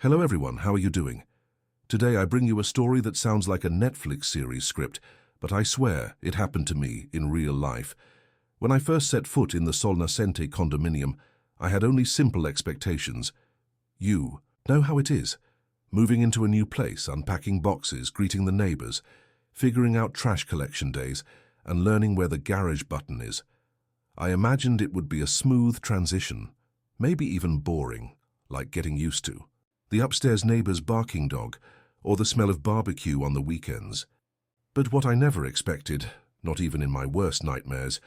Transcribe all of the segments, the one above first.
Hello everyone, how are you doing? Today I bring you a story that sounds like a Netflix series script, but I swear it happened to me in real life. When I first set foot in the Sol Nascente condominium, I had only simple expectations. You know how it is. Moving into a new place, unpacking boxes, greeting the neighbors, figuring out trash collection days, and learning where the garage button is. I imagined it would be a smooth transition, maybe even boring, like getting used to. The upstairs neighbor's barking dog, or the smell of barbecue on the weekends. But what I never expected, not even in my worst nightmares,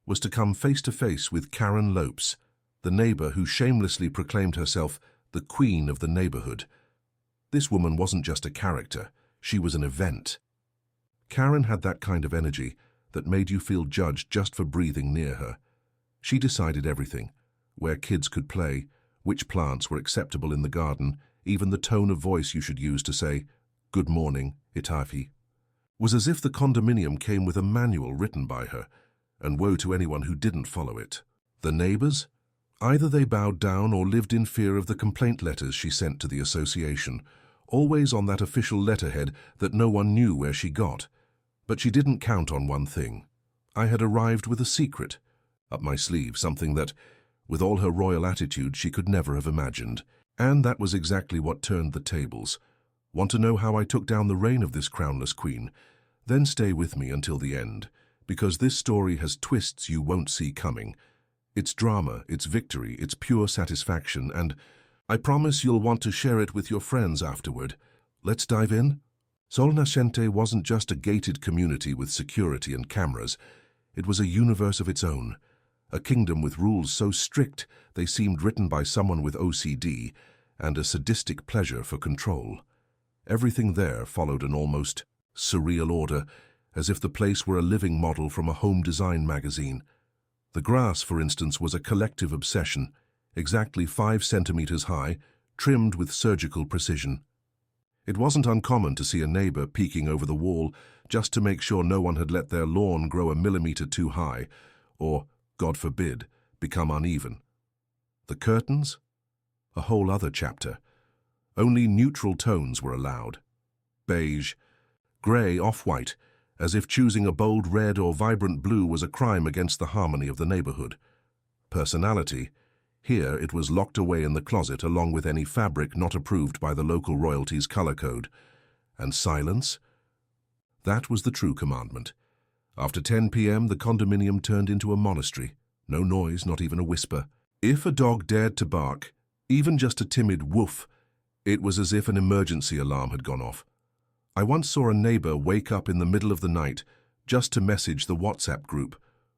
was to come face to face with Karen Lopes, the neighbor who shamelessly proclaimed herself the queen of the neighborhood. This woman wasn't just a character, she was an event. Karen had that kind of energy that made you feel judged just for breathing near her. She decided everything, where kids could play, which plants were acceptable in the garden, even the tone of voice you should use to say, "Good morning, Itafi," was as if the condominium came with a manual written by her, and woe to anyone who didn't follow it. The neighbors? Either they bowed down or lived in fear of the complaint letters she sent to the association, always on that official letterhead that no one knew where she got. But she didn't count on one thing. I had arrived with a secret up my sleeve, something that, with all her royal attitude, she could never have imagined. And that was exactly what turned the tables. Want to know how I took down the reign of this crownless queen? Then stay with me until the end, because this story has twists you won't see coming. It's drama, it's victory, it's pure satisfaction, and I promise you'll want to share it with your friends afterward. Let's dive in? Sol Nascente wasn't just a gated community with security and cameras. It was a universe of its own. A kingdom with rules so strict they seemed written by someone with OCD and a sadistic pleasure for control. Everything there followed an almost surreal order, as if the place were a living model from a home design magazine. The grass, for instance, was a collective obsession, exactly 5 centimeters high, trimmed with surgical precision. It wasn't uncommon to see a neighbor peeking over the wall just to make sure no one had let their lawn grow a millimeter too high, or, God forbid, become uneven. The curtains? A whole other chapter. Only neutral tones were allowed. Beige, grey, off-white, as if choosing a bold red or vibrant blue was a crime against the harmony of the neighborhood. Personality? Here it was locked away in the closet along with any fabric not approved by the local royalty's color code. And silence? That was the true commandment. After 10 p.m., the condominium turned into a monastery. No noise, not even a whisper. If a dog dared to bark, even just a timid woof, it was as if an emergency alarm had gone off. I once saw a neighbor wake up in the middle of the night just to message the WhatsApp group,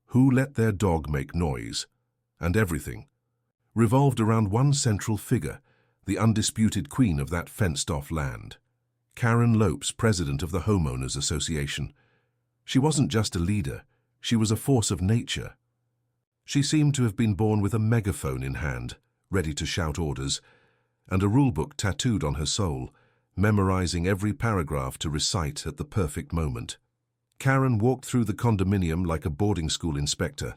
who let their dog make noise. And everything revolved around one central figure, the undisputed queen of that fenced-off land. Karen Lopes, president of the Homeowners Association. She wasn't just a leader, she was a force of nature. She seemed to have been born with a megaphone in hand, ready to shout orders, and a rulebook tattooed on her soul, memorizing every paragraph to recite at the perfect moment. Karen walked through the condominium like a boarding school inspector,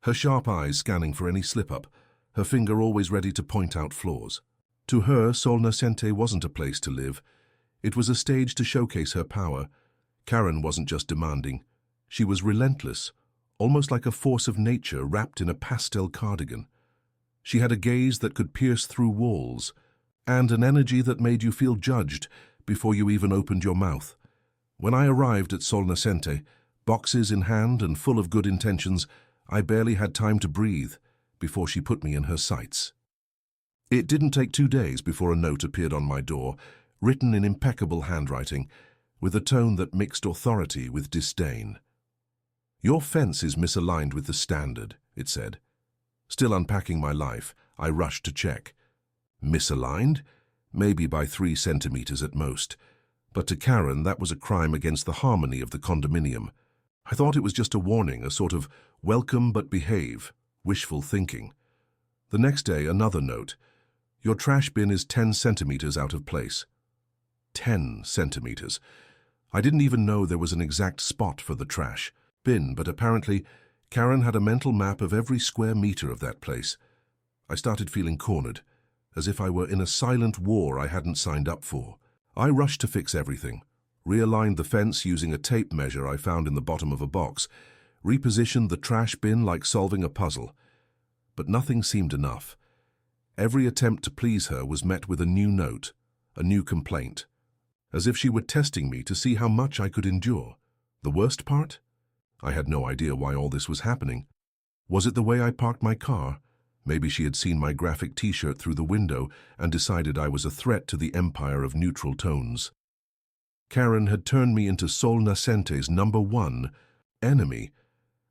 her sharp eyes scanning for any slip-up, her finger always ready to point out flaws. To her, Sol Nascente wasn't a place to live. It was a stage to showcase her power. Karen wasn't just demanding. She was relentless, almost like a force of nature wrapped in a pastel cardigan. She had a gaze that could pierce through walls, and an energy that made you feel judged before you even opened your mouth. When I arrived at Sol Nascente, boxes in hand and full of good intentions, I barely had time to breathe before she put me in her sights. It didn't take 2 days before a note appeared on my door, written in impeccable handwriting, with a tone that mixed authority with disdain. "Your fence is misaligned with the standard," it said. Still unpacking my life, I rushed to check. Misaligned? Maybe by 3 centimeters at most. But to Karen, that was a crime against the harmony of the condominium. I thought it was just a warning, a sort of welcome but behave, wishful thinking. The next day, another note. "Your trash bin is 10 centimeters out of place." 10 centimeters. I didn't even know there was an exact spot for the trash bin, but apparently Karen had a mental map of every square meter of that place. I started feeling cornered, as if I were in a silent war I hadn't signed up for. I rushed to fix everything, realigned the fence using a tape measure I found in the bottom of a box, repositioned the trash bin like solving a puzzle. But nothing seemed enough. Every attempt to please her was met with a new note, a new complaint, as if she were testing me to see how much I could endure. The worst part? I had no idea why all this was happening. Was it the way I parked my car? Maybe she had seen my graphic t-shirt through the window and decided I was a threat to the empire of neutral tones. Karen had turned me into Sol Nascente's #1 enemy,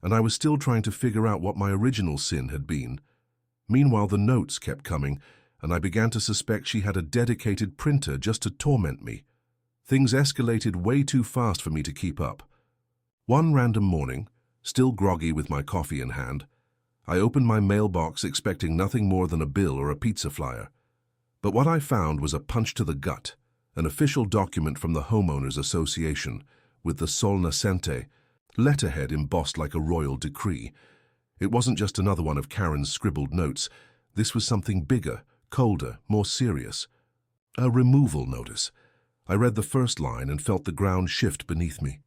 and I was still trying to figure out what my original sin had been. Meanwhile, the notes kept coming, and I began to suspect she had a dedicated printer just to torment me. Things escalated way too fast for me to keep up. One random morning, still groggy with my coffee in hand, I opened my mailbox expecting nothing more than a bill or a pizza flyer. But what I found was a punch to the gut, an official document from the Homeowners Association, with the Sol Nascente letterhead embossed like a royal decree. It wasn't just another one of Karen's scribbled notes. This was something bigger, colder, more serious. A removal notice. I read the first line and felt the ground shift beneath me.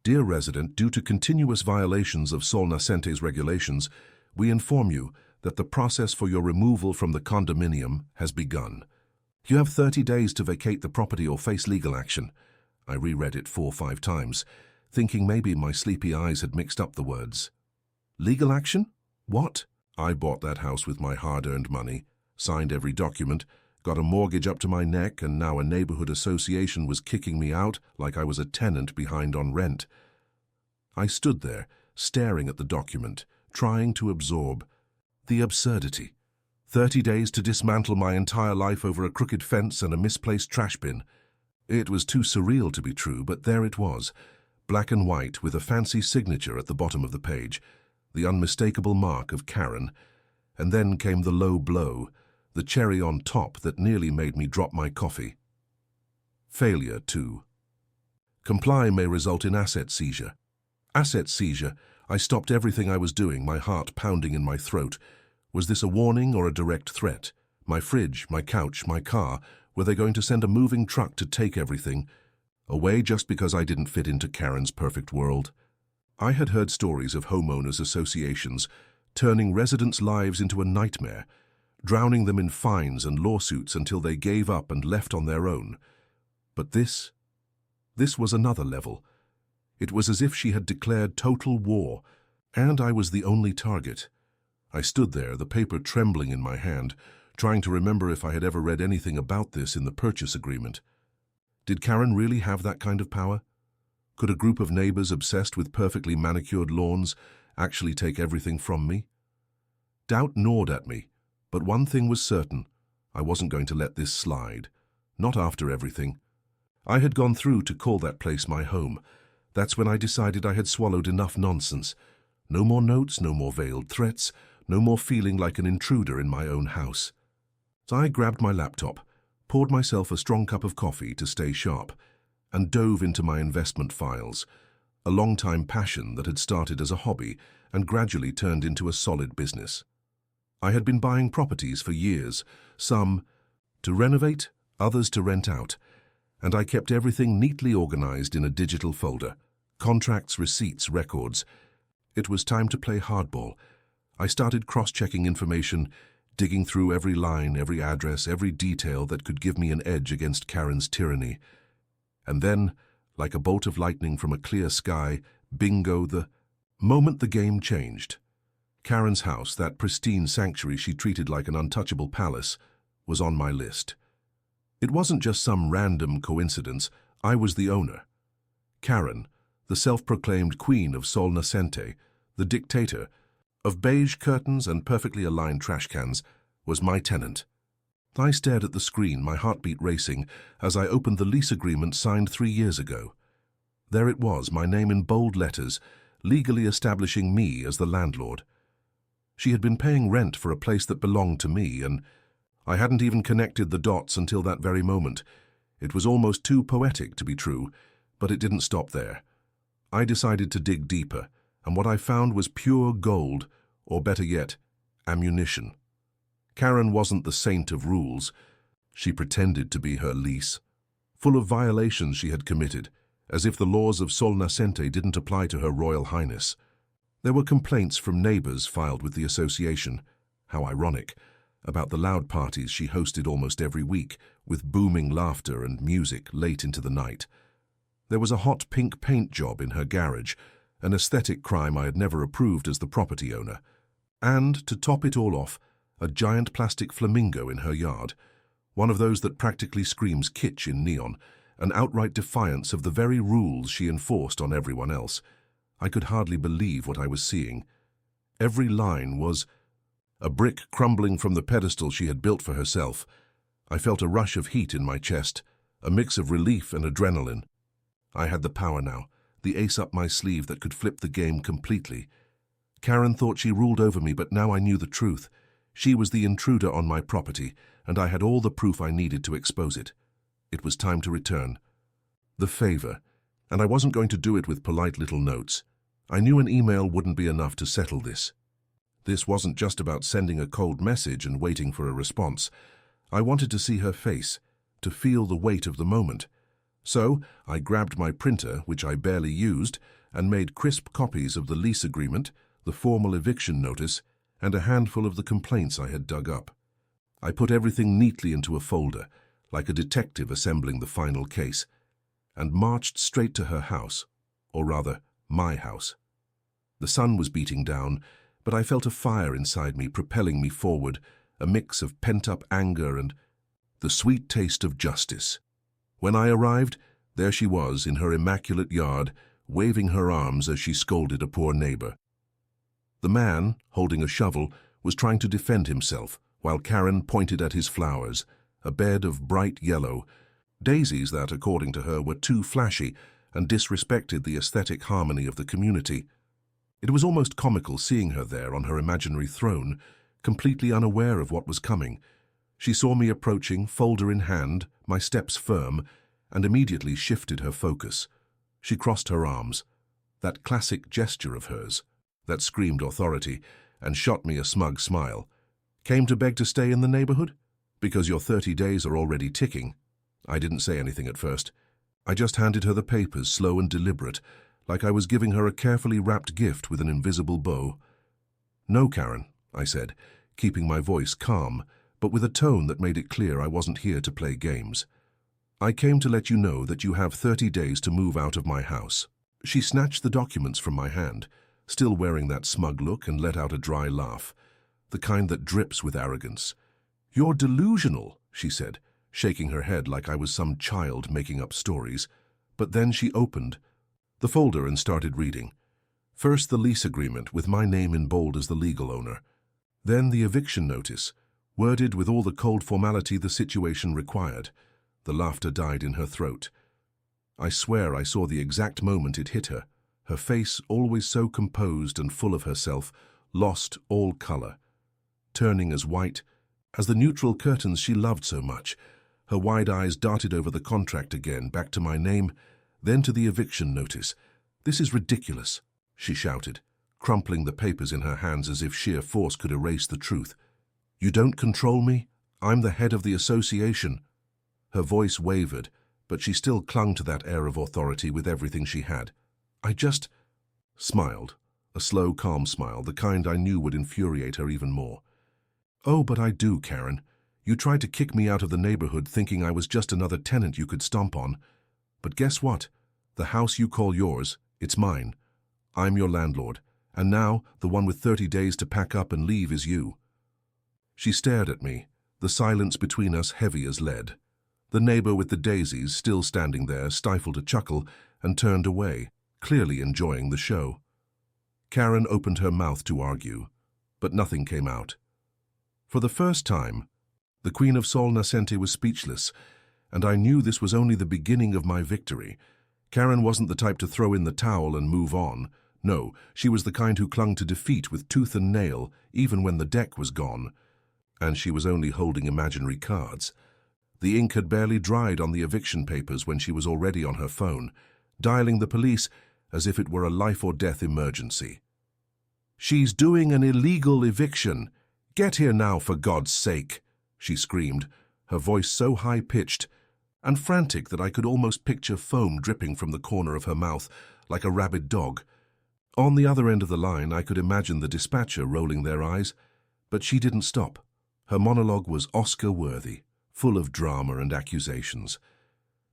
Dear resident, due to continuous violations of Sol Nascente's regulations, we inform you that the process for your removal from the condominium has begun. You have 30 days to vacate the property or face legal action. I reread it 4 or 5 times, thinking maybe my sleepy eyes had mixed up the words. Legal action? What? I bought that house with my hard-earned money, signed every document, got a mortgage up to my neck, and now a neighborhood association was kicking me out like I was a tenant behind on rent. I stood there, staring at the document, trying to absorb the absurdity. 30 days to dismantle my entire life over a crooked fence and a misplaced trash bin. It was too surreal to be true, but there it was, black and white with a fancy signature at the bottom of the page, the unmistakable mark of Karen. And then came the low blow, the cherry on top that nearly made me drop my coffee. Failure 2. Comply may result in asset seizure. Asset seizure. I stopped everything I was doing, my heart pounding in my throat. Was this a warning or a direct threat? My fridge, my couch, my car, were they going to send a moving truck to take everything away just because I didn't fit into Karen's perfect world? I had heard stories of homeowners associations turning residents' lives into a nightmare, drowning them in fines and lawsuits until they gave up and left on their own. But this was another level. It was as if she had declared total war, and I was the only target. I stood there, the paper trembling in my hand, trying to remember if I had ever read anything about this in the purchase agreement. Did Karen really have that kind of power? Could a group of neighbors obsessed with perfectly manicured lawns actually take everything from me? Doubt gnawed at me, but one thing was certain. I wasn't going to let this slide. Not after everything. I had gone through to call that place my home. That's when I decided I had swallowed enough nonsense. No more notes, no more veiled threats, no more feeling like an intruder in my own house. So I grabbed my laptop, poured myself a strong cup of coffee to stay sharp, and dove into my investment files, a long-time passion that had started as a hobby and gradually turned into a solid business. I had been buying properties for years, some to renovate, others to rent out, and I kept everything neatly organized in a digital folder. Contracts, receipts, records. It was time to play hardball. I started cross-checking information, digging through every line, every address, every detail that could give me an edge against Karen's tyranny. And then, like a bolt of lightning from a clear sky, bingo, the moment the game changed. Karen's house, that pristine sanctuary she treated like an untouchable palace, was on my list. It wasn't just some random coincidence. I was the owner. Karen, the self-proclaimed queen of Sol Nascente, the dictator of beige curtains and perfectly aligned trash cans, was my tenant. I stared at the screen, my heartbeat racing, as I opened the lease agreement signed 3 years ago. There it was, my name in bold letters, legally establishing me as the landlord. She had been paying rent for a place that belonged to me, and I hadn't even connected the dots until that very moment. It was almost too poetic to be true, but it didn't stop there. I decided to dig deeper, and what I found was pure gold, or better yet, ammunition. Karen wasn't the saint of rules. She pretended to be her lease, full of violations she had committed, as if the laws of Sol Nascente didn't apply to her Royal Highness. There were complaints from neighbors filed with the association, how ironic, about the loud parties she hosted almost every week, with booming laughter and music late into the night. There was a hot pink paint job in her garage, an aesthetic crime I had never approved as the property owner. And, to top it all off, a giant plastic flamingo in her yard, one of those that practically screams kitsch in neon, an outright defiance of the very rules she enforced on everyone else. I could hardly believe what I was seeing. Every line was a brick crumbling from the pedestal she had built for herself. I felt a rush of heat in my chest, a mix of relief and adrenaline. I had the power now, the ace up my sleeve that could flip the game completely. Karen thought she ruled over me, but now I knew the truth. She was the intruder on my property, and I had all the proof I needed to expose it. It was time to return the favor, and I wasn't going to do it with polite little notes. I knew an email wouldn't be enough to settle this. This wasn't just about sending a cold message and waiting for a response. I wanted to see her face, to feel the weight of the moment. So I grabbed my printer, which I barely used, and made crisp copies of the lease agreement, the formal eviction notice, and a handful of the complaints I had dug up. I put everything neatly into a folder, like a detective assembling the final case, and marched straight to her house, or rather, my house. The sun was beating down, but I felt a fire inside me propelling me forward, a mix of pent-up anger and the sweet taste of justice. When I arrived, there she was in her immaculate yard, waving her arms as she scolded a poor neighbor. The man, holding a shovel, was trying to defend himself, while Karen pointed at his flowers, a bed of bright yellow, daisies that, according to her, were too flashy and disrespected the aesthetic harmony of the community. It was almost comical seeing her there on her imaginary throne, completely unaware of what was coming. She saw me approaching, folder in hand, my steps firm, and immediately shifted her focus. She crossed her arms, that classic gesture of hers, that screamed authority, and shot me a smug smile. Came to beg to stay in the neighborhood? Because your 30 days are already ticking. I didn't say anything at first. I just handed her the papers, slow and deliberate, like I was giving her a carefully wrapped gift with an invisible bow. No, Karen, I said, keeping my voice calm, but with a tone that made it clear I wasn't here to play games. I came to let you know that you have 30 days to move out of my house. She snatched the documents from my hand, still wearing that smug look, and let out a dry laugh, the kind that drips with arrogance. You're delusional, she said, shaking her head like I was some child making up stories. But then she opened the folder and started reading. First the lease agreement with my name in bold as the legal owner. Then the eviction notice, worded with all the cold formality the situation required. The laughter died in her throat. I swear I saw the exact moment it hit her. Her face, always so composed and full of herself, lost all color, turning as white as the neutral curtains she loved so much. Her wide eyes darted over the contract again, back to my name, then to the eviction notice. This is ridiculous, she shouted, crumpling the papers in her hands as if sheer force could erase the truth. You don't control me? I'm the head of the association. Her voice wavered, but she still clung to that air of authority with everything she had. I just smiled, a slow, calm smile, the kind I knew would infuriate her even more. Oh, but I do, Karen. You tried to kick me out of the neighborhood thinking I was just another tenant you could stomp on. But guess what? The house you call yours, it's mine. I'm your landlord, and now the one with 30 days to pack up and leave is you. She stared at me, the silence between us heavy as lead. The neighbor with the daisies, still standing there, stifled a chuckle and turned away, clearly enjoying the show. Karen opened her mouth to argue, but nothing came out. For the first time, the Queen of Sol Nascente was speechless, and I knew this was only the beginning of my victory. Karen wasn't the type to throw in the towel and move on. No, she was the kind who clung to defeat with tooth and nail, even when the deck was gone. And she was only holding imaginary cards. The ink had barely dried on the eviction papers when she was already on her phone, dialing the police as if it were a life-or-death emergency. She's doing an illegal eviction. "Get here now, for God's sake," she screamed, her voice so high-pitched and frantic that I could almost picture foam dripping from the corner of her mouth like a rabid dog. On the other end of the line, I could imagine the dispatcher rolling their eyes, but she didn't stop. Her monologue was Oscar-worthy, full of drama and accusations.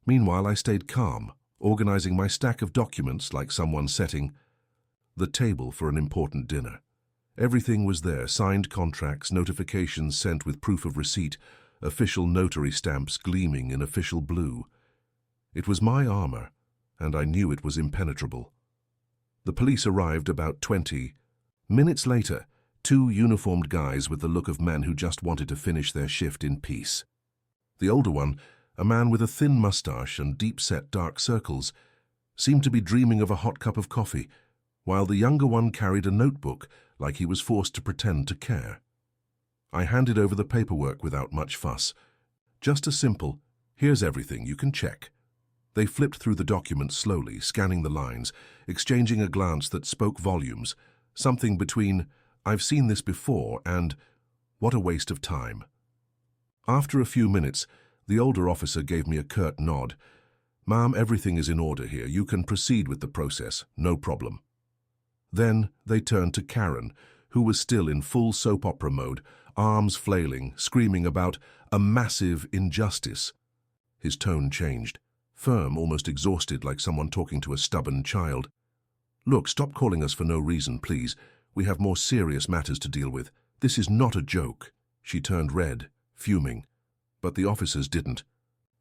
Meanwhile, I stayed calm, organizing my stack of documents like someone setting the table for an important dinner. Everything was there: signed contracts, notifications sent with proof of receipt, official notary stamps gleaming in official blue. It was my armor, and I knew it was impenetrable. The police arrived about 20 minutes later, two uniformed guys with the look of men who just wanted to finish their shift in peace. The older one, a man with a thin mustache and deep-set dark circles, seemed to be dreaming of a hot cup of coffee, while the younger one carried a notebook like he was forced to pretend to care. I handed over the paperwork without much fuss. Just a simple, "Here's everything, you can check." They flipped through the document slowly, scanning the lines, exchanging a glance that spoke volumes, something between "I've seen this before" and "What a waste of time." After a few minutes, the older officer gave me a curt nod. "Ma'am, everything is in order here. You can proceed with the process, no problem." Then they turned to Karen, who was still in full soap opera mode, arms flailing, screaming about a massive injustice. His tone changed, firm, almost exhausted, like someone talking to a stubborn child. "Look, stop calling us for no reason, please. We have more serious matters to deal with. This is not a joke." She turned red, fuming. But the officers didn't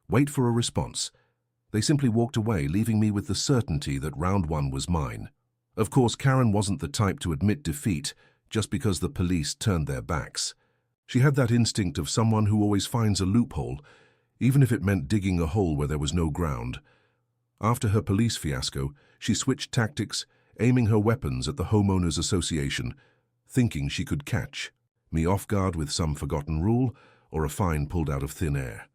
wait for a response. They simply walked away, leaving me with the certainty that round one was mine. Of course, Karen wasn't the type to admit defeat just because the police turned their backs. She had that instinct of someone who always finds a loophole, even if it meant digging a hole where there was no ground. After her police fiasco, she switched tactics, aiming her weapons at the Homeowners Association, thinking she could catch me off guard with some forgotten rule or a fine pulled out of thin air.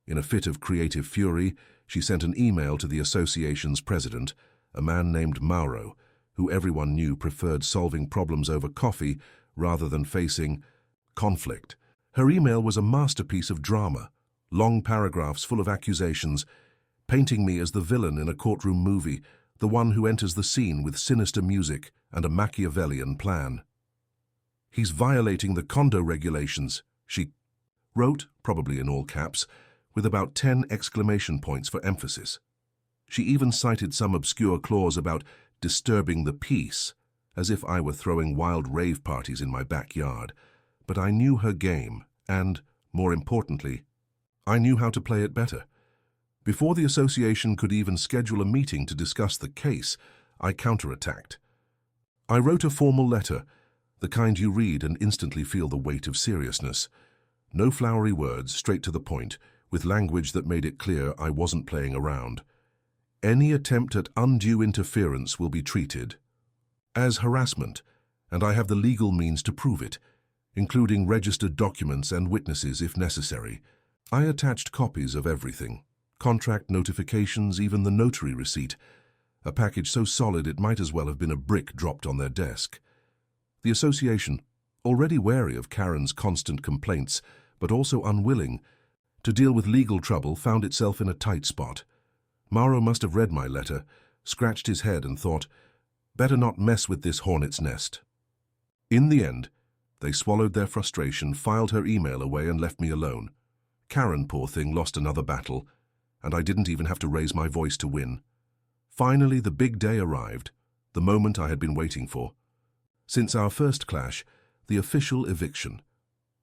In a fit of creative fury, she sent an email to the association's president, a man named Mauro, who everyone knew preferred solving problems over coffee rather than facing conflict. Her email was a masterpiece of drama, long paragraphs full of accusations, painting me as the villain in a courtroom movie, the one who enters the scene with sinister music and a Machiavellian plan. "He's violating the condo regulations," she wrote, probably in all caps, with about 10 exclamation points for emphasis. She even cited some obscure clause about disturbing the peace, as if I were throwing wild rave parties in my backyard. But I knew her game, and, more importantly, I knew how to play it better. Before the association could even schedule a meeting to discuss the case, I counterattacked. I wrote a formal letter, the kind you read and instantly feel the weight of seriousness. No flowery words, straight to the point, with language that made it clear I wasn't playing around. Any attempt at undue interference will be treated as harassment, and I have the legal means to prove it, including registered documents and witnesses if necessary. I attached copies of everything, contract notifications, even the notary receipt, a package so solid it might as well have been a brick dropped on their desk. The association, already wary of Karen's constant complaints, but also unwilling to deal with legal trouble, found itself in a tight spot. Mauro must have read my letter, scratched his head and thought, "Better not mess with this hornet's nest." In the end, they swallowed their frustration, filed her email away and left me alone. Karen, poor thing, lost another battle, and I didn't even have to raise my voice to win. Finally, the big day arrived, the moment I had been waiting for. Since our first clash, the official eviction.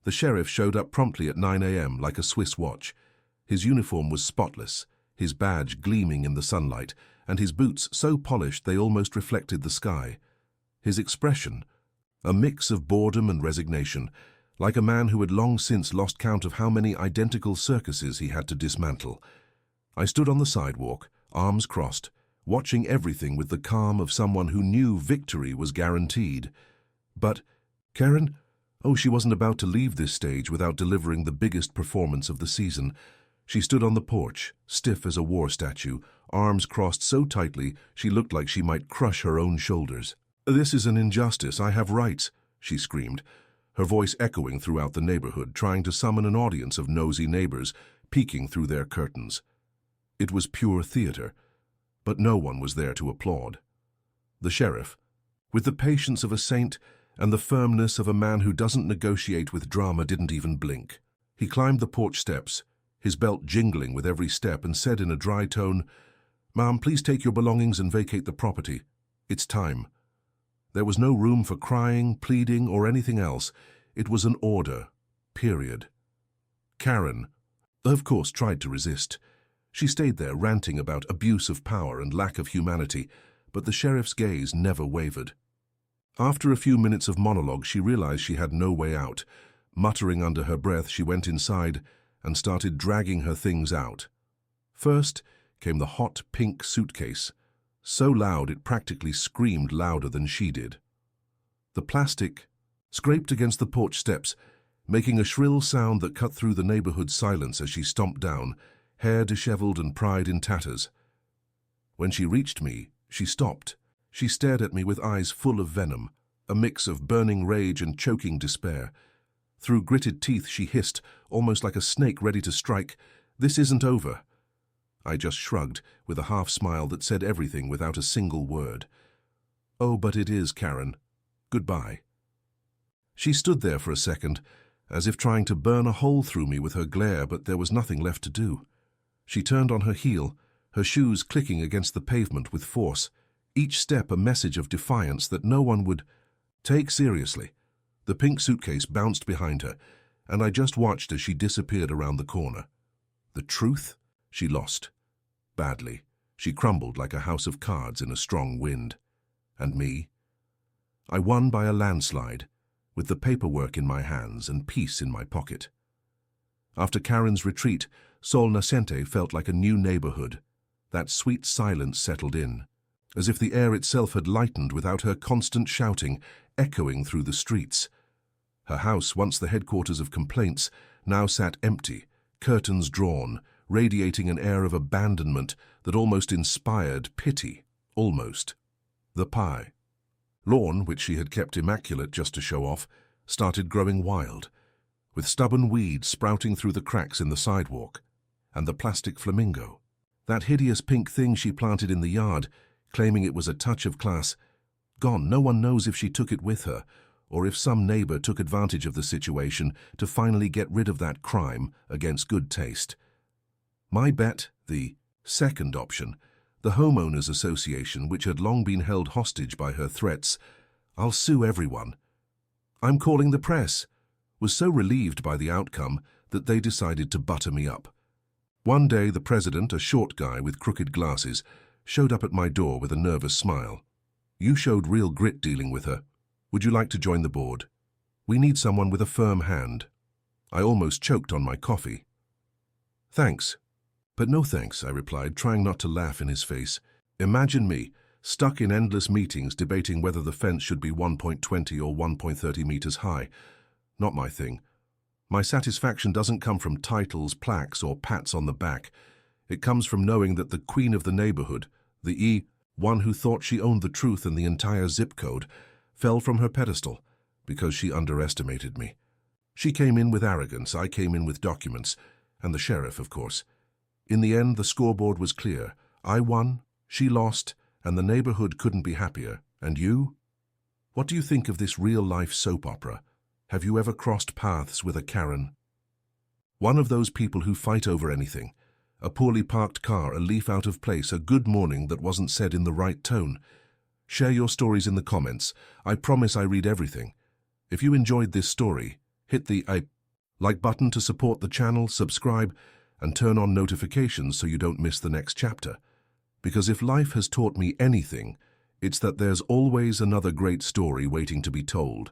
The sheriff showed up promptly at 9 a.m. like a Swiss watch. His uniform was spotless, his badge gleaming in the sunlight, and his boots so polished they almost reflected the sky. His expression, a mix of boredom and resignation, like a man who had long since lost count of how many identical circuses he had to dismantle. I stood on the sidewalk, arms crossed, watching everything with the calm of someone who knew victory was guaranteed. But Karen? Oh, she wasn't about to leave this stage without delivering the biggest performance of the season. She stood on the porch, stiff as a war statue, arms crossed so tightly she looked like she might crush her own shoulders. "This is an injustice. I have rights," she screamed, her voice echoing throughout the neighborhood, trying to summon an audience of nosy neighbors peeking through their curtains. It was pure theater, but no one was there to applaud. The sheriff, with the patience of a saint and the firmness of a man who doesn't negotiate with drama, didn't even blink. He climbed the porch steps, his belt jingling with every step, and said in a dry tone, "Ma'am, please take your belongings and vacate the property. It's time." There was no room for crying, pleading, or anything else. It was an order, period. Karen, of course, tried to resist. She stayed there ranting about abuse of power and lack of humanity, but the sheriff's gaze never wavered. After a few minutes of monologue, she realized she had no way out. Muttering under her breath, she went inside and started dragging her things out. First came the hot pink suitcase, so loud it practically screamed louder than she did. The plastic scraped against the porch steps, making a shrill sound that cut through the neighborhood's silence as she stomped down, hair disheveled and pride in tatters. When she reached me, she stopped. She stared at me with eyes full of venom, a mix of burning rage and choking despair. Through gritted teeth she hissed, almost like a snake ready to strike, "This isn't over." I just shrugged, with a half-smile that said everything without a single word. "Oh, but it is, Karen. Goodbye." She stood there for a second, as if trying to burn a hole through me with her glare, but there was nothing left to do. She turned on her heel, her shoes clicking against the pavement with force, each step a message of defiance that no one would take seriously. The pink suitcase bounced behind her, and I just watched as she disappeared around the corner. The truth? She lost. Badly. She crumbled like a house of cards in a strong wind. And me? I won by a landslide, with the paperwork in my hands and peace in my pocket. After Karen's retreat, Sol Nascente felt like a new neighborhood. That sweet silence settled in, as if the air itself had lightened without her constant shouting, echoing through the streets. Her house, once the headquarters of complaints, now sat empty, curtains drawn, radiating an air of abandonment that almost inspired pity, almost. The pie lawn, which she had kept immaculate just to show off, started growing wild, with stubborn weeds sprouting through the cracks in the sidewalk, and the plastic flamingo, that hideous pink thing she planted in the yard, claiming it was a touch of class, gone. No one knows if she took it with her, or if some neighbor took advantage of the situation to finally get rid of that crime against good taste. My bet, the second option, the homeowners association, which had long been held hostage by her threats, "I'll sue everyone. I'm calling the press," was so relieved by the outcome that they decided to butter me up. One day the president, a short guy with crooked glasses, showed up at my door with a nervous smile. "You showed real grit dealing with her. Would you like to join the board? We need someone with a firm hand." I almost choked on my coffee. "Thanks." "But no thanks," I replied, trying not to laugh in his face. Imagine me, stuck in endless meetings debating whether the fence should be 1.20 or 1.30 meters high. Not my thing. My satisfaction doesn't come from titles, plaques, or pats on the back. It comes from knowing that the queen of the neighborhood, the one who thought she owned the truth and the entire zip code, fell from her pedestal because she underestimated me. She came in with arrogance, I came in with documents, and the sheriff, of course. In the end, the scoreboard was clear. I won, she lost, and the neighborhood couldn't be happier. And you? What do you think of this real-life soap opera? Have you ever crossed paths with a Karen? One of those people who fight over anything. A poorly parked car, a leaf out of place, a good morning that wasn't said in the right tone. Share your stories in the comments. I promise I read everything. If you enjoyed this story, hit the like button to support the channel, subscribe, and turn on notifications so you don't miss the next chapter. Because if life has taught me anything, it's that there's always another great story waiting to be told.